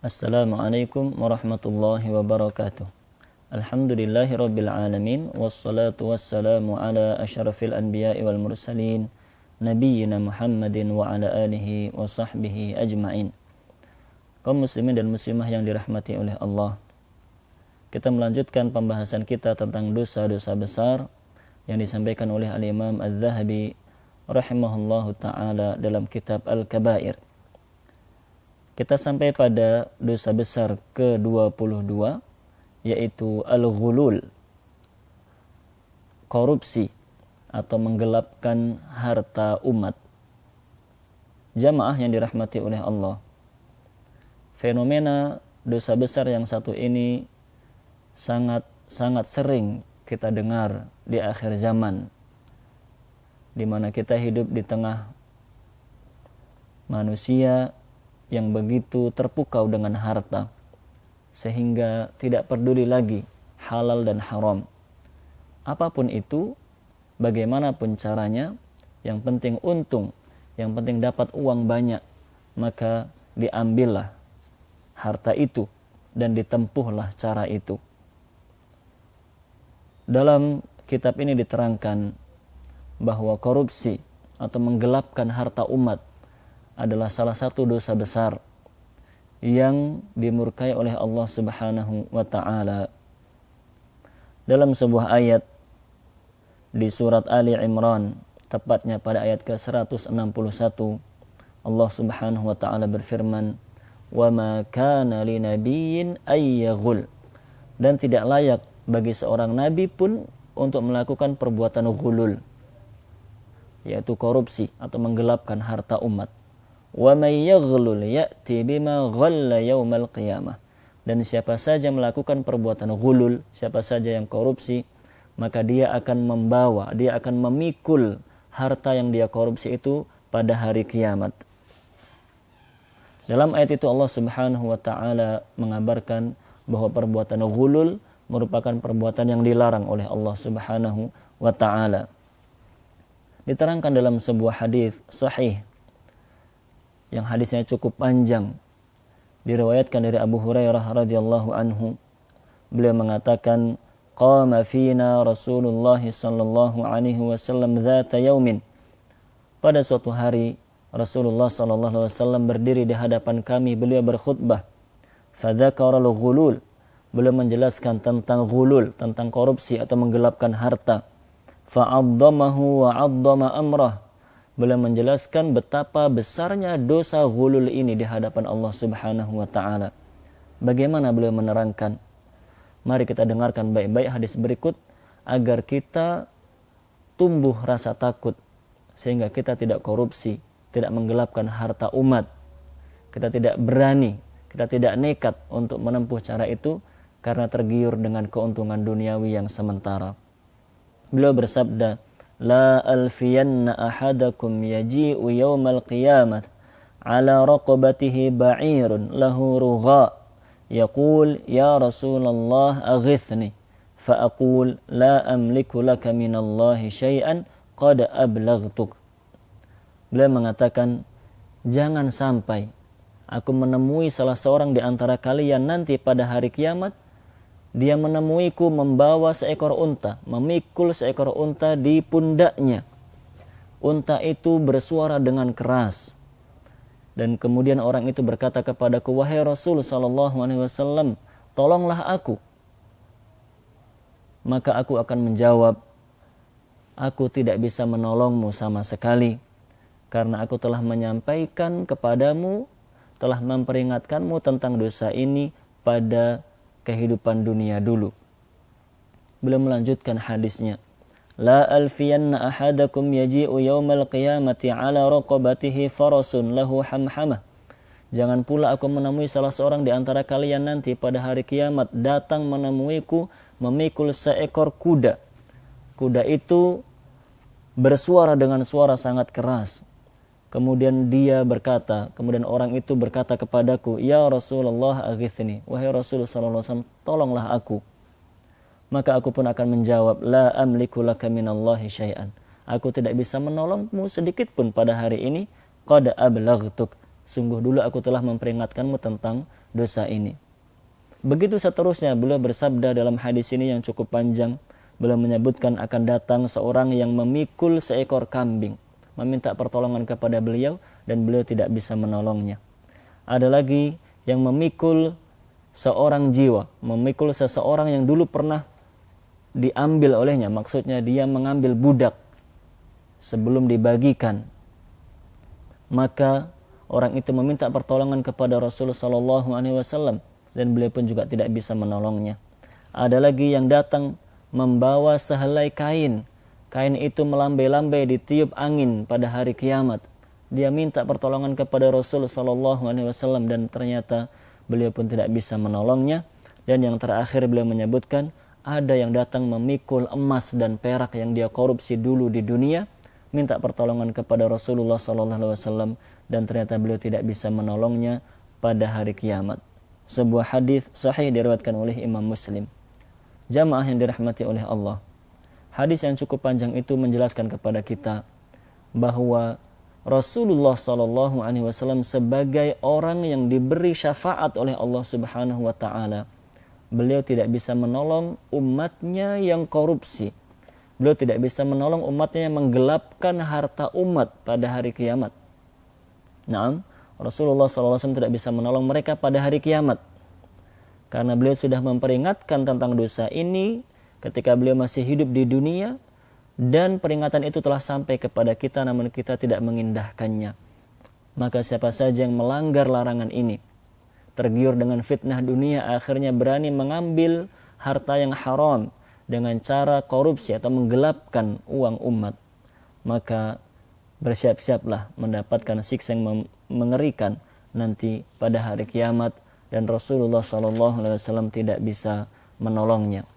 Assalamualaikum warahmatullahi wabarakatuh. Alhamdulillahi rabbil alamin. Wassalatu wassalamu ala asyrafil anbiya'i wal mursalin, nabiyyina Muhammadin wa ala alihi wa sahbihi ajma'in. Kaum muslimin dan muslimah yang dirahmati oleh Allah, kita melanjutkan pembahasan kita tentang dosa-dosa besar yang disampaikan oleh Al-Imam Adz-Dzahabi rahimahullahu ta'ala dalam kitab Al-Kabair. Kita sampai pada dosa besar ke-22, yaitu al-ghulul, korupsi atau menggelapkan harta umat. Jamaah yang dirahmati oleh Allah, fenomena dosa besar yang satu ini sangat sering kita dengar di akhir zaman, di mana kita hidup di tengah manusia yang begitu terpukau dengan harta, sehingga tidak peduli lagi halal dan haram. Apapun itu, bagaimanapun caranya, yang penting untung, yang penting dapat uang banyak, maka diambillah harta itu dan ditempuhlah cara itu. Dalam kitab ini diterangkan bahwa korupsi atau menggelapkan harta umat adalah salah satu dosa besar yang dimurkai oleh Allah Subhanahu wa ta'ala. Dalam sebuah ayat di surat Ali Imran, tepatnya pada ayat ke-161, Allah Subhanahu wa ta'ala berfirman, "Wa ma kana linabiyyin ay yaghul." Dan tidak layak bagi seorang nabi pun untuk melakukan perbuatan ghulul, yaitu korupsi atau menggelapkan harta umat. Wa may yaghlul ya'ti bima ghalla yaumal qiyamah. Dan siapa saja melakukan perbuatan ghulul, siapa saja yang korupsi, maka dia akan membawa, dia akan memikul harta yang dia korupsi itu pada hari kiamat. Dalam ayat itu Allah Subhanahu wa ta'ala mengabarkan bahwa perbuatan ghulul merupakan perbuatan yang dilarang oleh Allah Subhanahu wa ta'ala. Diterangkan dalam sebuah hadis sahih, yang hadisnya cukup panjang, diriwayatkan dari Abu Hurairah radhiyallahu anhu. Beliau mengatakan, qama fina Rasulullah sallallahu alaihi wasallam dzata yaumin. Pada suatu hari Rasulullah sallallahu alaihi wasallam berdiri di hadapan kami, beliau berkhutbah. Fadzakara al-ghulul. Beliau menjelaskan tentang ghulul, tentang korupsi atau menggelapkan harta. Fa'addamahu wa 'addama amrah. Beliau menjelaskan betapa besarnya dosa ghulul ini di hadapan Allah Subhanahu wa ta'ala. Bagaimana beliau menerangkan? Mari kita dengarkan baik-baik hadis berikut agar kita tumbuh rasa takut, sehingga kita tidak korupsi, tidak menggelapkan harta umat. Kita tidak berani, kita tidak nekat untuk menempuh cara itu karena tergiur dengan keuntungan duniawi yang sementara. Beliau bersabda, "La alfiyanna ahadakum yaji'u yawmal qiyamah ala raqabatihi ba'irun lahu rugha yaqul ya Rasulullah aghithni fa aqul la amliku laka minallahi syai'an qad ablaghtuk." Beliau mengatakan, jangan sampai aku menemui salah seorang di antara kalian nanti pada hari kiamat, dia menemuiku membawa seekor unta, memikul seekor unta di pundaknya. Unta itu bersuara dengan keras. Dan kemudian orang itu berkata kepadaku, "Wahai Rasul sallallahu alaihi wasallam, tolonglah aku." Maka aku akan menjawab, "Aku tidak bisa menolongmu sama sekali, karena aku telah menyampaikan kepadamu, telah memperingatkanmu tentang dosa ini pada kehidupan dunia dulu." Beliau melanjutkan hadisnya, "La alfiyanna ahadakum yaji'u yaumal qiyamati ala raqabatihi farasun lahu hamhamah." Jangan pula aku menemui salah seorang di antara kalian nanti pada hari kiamat datang menemuiku memikul seekor kuda. Kuda itu bersuara dengan suara sangat keras. Kemudian kemudian orang itu berkata kepadaku, "Ya Rasulullah aghithni." Wahai Rasulullah sallallahu alaihi wasallam, tolonglah aku. Maka aku pun akan menjawab, "La amliku laka minallahi syai'an." Aku tidak bisa menolongmu sedikit pun pada hari ini. Qad ablaghtuk. Sungguh dulu aku telah memperingatkanmu tentang dosa ini. Begitu seterusnya, beliau bersabda dalam hadis ini yang cukup panjang. Beliau menyebutkan akan datang seorang yang memikul seekor kambing, meminta pertolongan kepada beliau dan beliau tidak bisa menolongnya. Ada lagi yang memikul seorang jiwa, memikul seseorang yang dulu pernah diambil olehnya, maksudnya dia mengambil budak sebelum dibagikan. Maka orang itu meminta pertolongan kepada Rasulullah SAW dan beliau pun juga tidak bisa menolongnya. Ada lagi yang datang membawa sehelai kain. Kain itu melambai-lambai ditiup angin pada hari kiamat. Dia minta pertolongan kepada Rasulullah SAW dan ternyata beliau pun tidak bisa menolongnya. Dan yang terakhir beliau menyebutkan ada yang datang memikul emas dan perak yang dia korupsi dulu di dunia, minta pertolongan kepada Rasulullah SAW dan ternyata beliau tidak bisa menolongnya pada hari kiamat. Sebuah hadis sahih diriwayatkan oleh Imam Muslim. Jamaah yang dirahmati oleh Allah, hadis yang cukup panjang itu menjelaskan kepada kita bahwa Rasulullah SAW sebagai orang yang diberi syafaat oleh Allah Subhanahu wa taala, beliau tidak bisa menolong umatnya yang korupsi. Beliau tidak bisa menolong umatnya yang menggelapkan harta umat pada hari kiamat. Naam, Rasulullah SAW tidak bisa menolong mereka pada hari kiamat. Karena beliau sudah memperingatkan tentang dosa ini ketika beliau masih hidup di dunia. Dan peringatan itu telah sampai kepada kita namun kita tidak mengindahkannya. Maka siapa saja yang melanggar larangan ini, tergiur dengan fitnah dunia, akhirnya berani mengambil harta yang haram dengan cara korupsi atau menggelapkan uang umat, maka bersiap-siaplah mendapatkan siksa yang mengerikan nanti pada hari kiamat dan Rasulullah SAW tidak bisa menolongnya.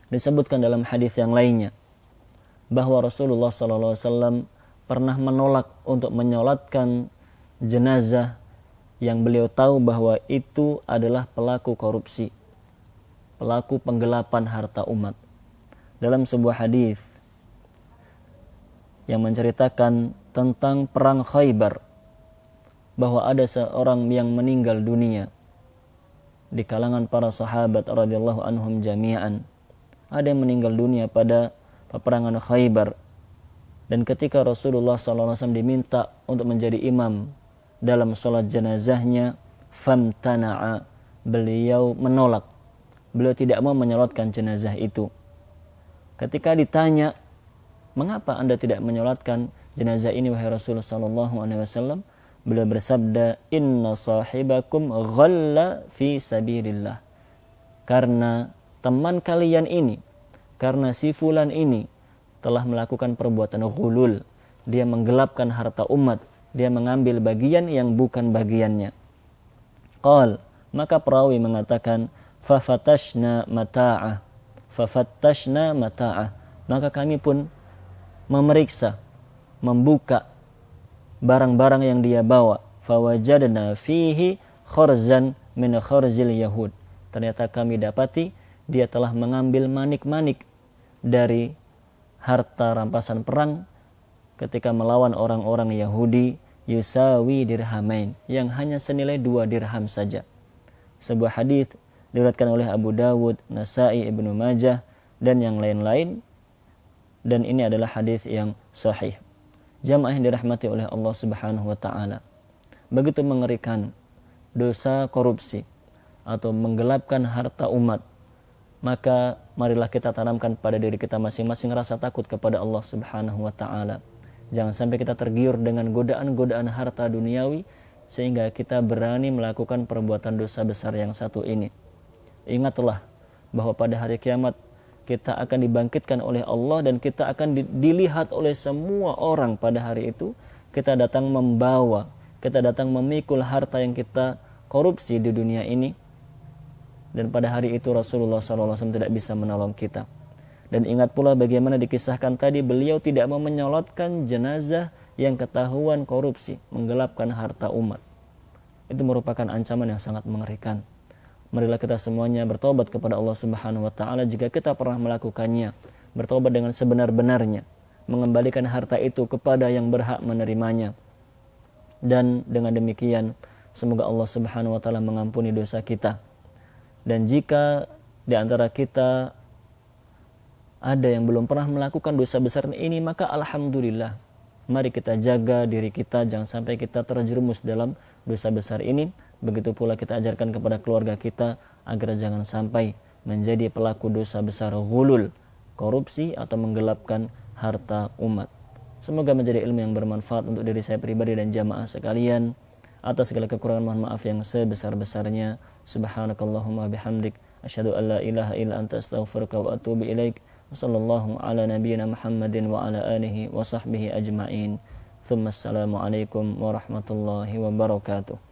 Disebutkan dalam hadis yang lainnya bahwa Rasulullah SAW pernah menolak untuk menyolatkan jenazah yang beliau tahu bahwa itu adalah pelaku korupsi, pelaku penggelapan harta umat. Dalam sebuah hadis yang menceritakan tentang perang Khaybar, bahwa ada seorang yang meninggal dunia di kalangan para sahabat radhiyallahu anhum jami'an. Ada yang meninggal dunia pada peperangan Khaybar, dan ketika Rasulullah SAW diminta untuk menjadi imam dalam sholat jenazahnya, famtana'a, beliau menolak. Beliau tidak mau menyolatkan jenazah itu. Ketika ditanya, mengapa anda tidak menyolatkan jenazah ini wahai Rasulullah SAW? Beliau bersabda, inna sahibakum ghalla fi sabilillah. Karena teman kalian ini, karena si fulan ini telah melakukan perbuatan ghulul. Dia menggelapkan harta umat. Dia mengambil bagian yang bukan bagiannya. Qal, maka perawi mengatakan, fafatashna mata'ah. Fafatashna mata'ah. Maka kami pun memeriksa, membuka barang-barang yang dia bawa. Fawajadna fihi kharzan min kharzil yahud. Ternyata kami dapati dia telah mengambil manik-manik dari harta rampasan perang ketika melawan orang-orang Yahudi, yusawi dirhamain, yang hanya senilai 2 dirham saja. Sebuah hadis diriwayatkan oleh Abu Dawud, Nasa'i, Ibnu Majah dan yang lain-lain, dan ini adalah hadis yang sahih. Jamaah yang dirahmati oleh Allah Subhanahu wa taala, begitu mengerikan dosa korupsi atau menggelapkan harta umat, maka marilah kita tanamkan pada diri kita masing-masing rasa takut kepada Allah Subhanahu wa taala. Jangan sampai kita tergiur dengan godaan-godaan harta duniawi sehingga kita berani melakukan perbuatan dosa besar yang satu ini. Ingatlah bahwa pada hari kiamat kita akan dibangkitkan oleh Allah dan kita akan dilihat oleh semua orang pada hari itu. Kita datang membawa, kita datang memikul harta yang kita korupsi di dunia ini. Dan pada hari itu Rasulullah SAW tidak bisa menolong kita. Dan ingat pula bagaimana dikisahkan tadi, beliau tidak mau menyolatkan jenazah yang ketahuan korupsi, menggelapkan harta umat. Itu merupakan ancaman yang sangat mengerikan. Marilah kita semuanya bertobat kepada Allah Subhanahu wa taala jika kita pernah melakukannya. Bertobat dengan sebenar-benarnya, mengembalikan harta itu kepada yang berhak menerimanya. Dan dengan demikian semoga Allah Subhanahu wa taala mengampuni dosa kita. Dan jika di antara kita ada yang belum pernah melakukan dosa besar ini, maka alhamdulillah, mari kita jaga diri kita jangan sampai kita terjerumus dalam dosa besar ini. Begitu pula kita ajarkan kepada keluarga kita agar jangan sampai menjadi pelaku dosa besar ghulul, korupsi atau menggelapkan harta umat. Semoga menjadi ilmu yang bermanfaat untuk diri saya pribadi dan jamaah sekalian. Atas segala kekurangan mohon maaf yang sebesar-besarnya. Subhanakallahumma bihamdik asyhadu an la ilaha illa anta astaghfiruka wa atubu ilaik. Wassallallahu ala nabiyyina Muhammadin wa ala alihi wa sahbihi ajma'in. Thumma assalamu alaikum warahmatullahi wabarakatuh.